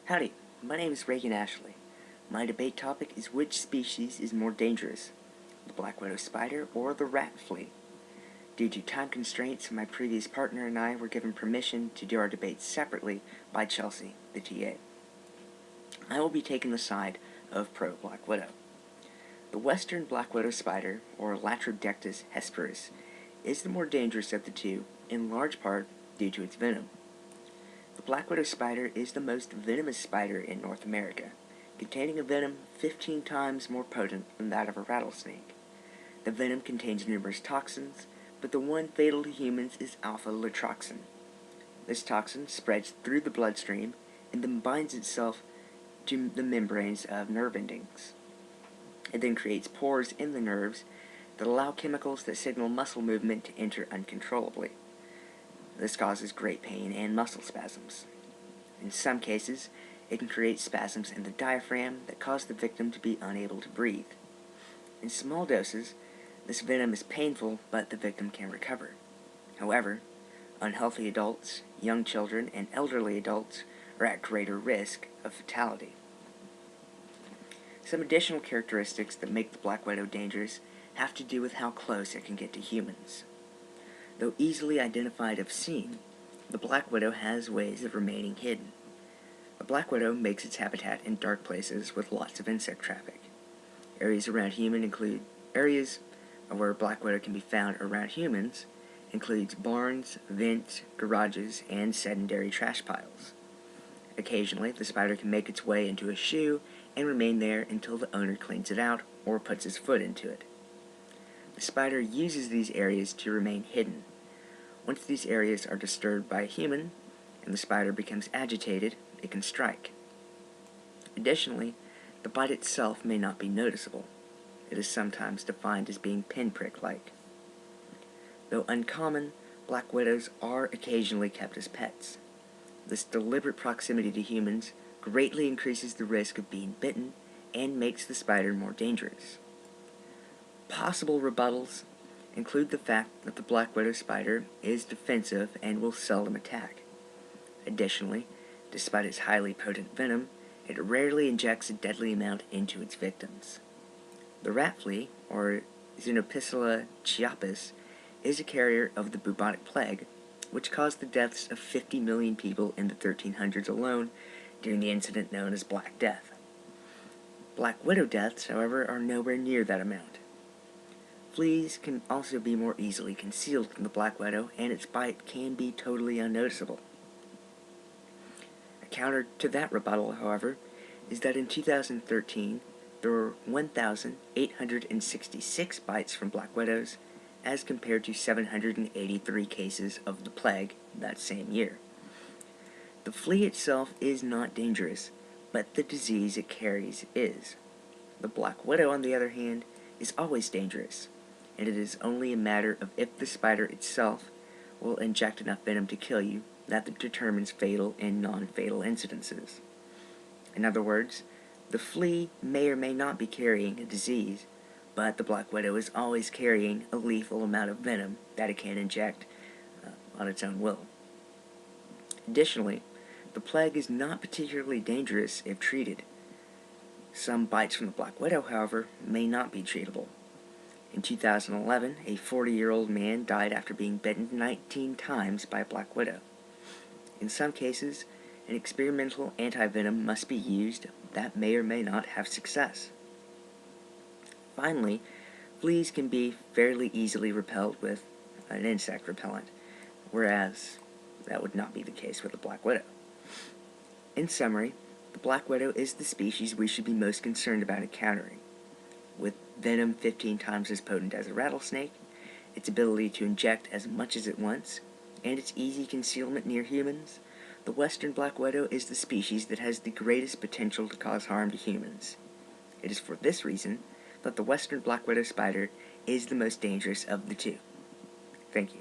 Howdy, my name is Reagan Ashley. My debate topic is which species is more dangerous, the black widow spider or the rat flea. Due to time constraints, my previous partner and I were given permission to do our debates separately by Chelsea, the TA. I will be taking the side of pro-black widow. The western black widow spider, or Latrodectus hesperus, is the more dangerous of the two, in large part due to its venom. The black widow spider is the most venomous spider in North America, containing a venom 15 times more potent than that of a rattlesnake. The venom contains numerous toxins, but the one fatal to humans is alpha-latroxin. This toxin spreads through the bloodstream and then binds itself to the membranes of nerve endings. It then creates pores in the nerves that allow chemicals that signal muscle movement to enter uncontrollably. This causes great pain and muscle spasms. In some cases, it can create spasms in the diaphragm that cause the victim to be unable to breathe. In small doses, this venom is painful, but the victim can recover. However, unhealthy adults, young children, and elderly adults are at greater risk of fatality. Some additional characteristics that make the black widow dangerous have to do with how close it can get to humans. Though easily identified if seen, the black widow has ways of remaining hidden. A black widow makes its habitat in dark places with lots of insect traffic. Areas around human include areas where a black widow can be found around humans includes barns, vents, garages, and sedentary trash piles. Occasionally, the spider can make its way into a shoe and remain there until the owner cleans it out or puts his foot into it. The spider uses these areas to remain hidden. Once these areas are disturbed by a human, and the spider becomes agitated, it can strike. Additionally, the bite itself may not be noticeable. It is sometimes defined as being pinprick-like. Though uncommon, black widows are occasionally kept as pets. This deliberate proximity to humans greatly increases the risk of being bitten and makes the spider more dangerous. Possible rebuttals include the fact that the black widow spider is defensive and will seldom attack. Additionally, despite its highly potent venom, it rarely injects a deadly amount into its victims. The rat flea, or Xenopistula chiapis, is a carrier of the bubonic plague, which caused the deaths of 50 million people in the 1300s alone during the incident known as Black Death. Black widow deaths, however, are nowhere near that amount. Fleas can also be more easily concealed than the black widow, and its bite can be totally unnoticeable. A counter to that rebuttal, however, is that in 2013, there were 1,866 bites from black widows, as compared to 783 cases of the plague that same year. The flea itself is not dangerous, but the disease it carries is. The black widow, on the other hand, is always dangerous, and it is only a matter of if the spider itself will inject enough venom to kill you that determines fatal and non-fatal incidences. In other words, the flea may or may not be carrying a disease, but the black widow is always carrying a lethal amount of venom that it can inject on its own will. Additionally, the plague is not particularly dangerous if treated. Some bites from the black widow, however, may not be treatable. In 2011, a 40-year-old man died after being bitten 19 times by a black widow. In some cases, an experimental anti-venom must be used that may or may not have success. Finally, fleas can be fairly easily repelled with an insect repellent, whereas that would not be the case with the black widow. In summary, the black widow is the species we should be most concerned about encountering. With venom 15 times as potent as a rattlesnake, its ability to inject as much as it wants, and its easy concealment near humans, the western black widow is the species that has the greatest potential to cause harm to humans. It is for this reason that the western black widow spider is the most dangerous of the two. Thank you.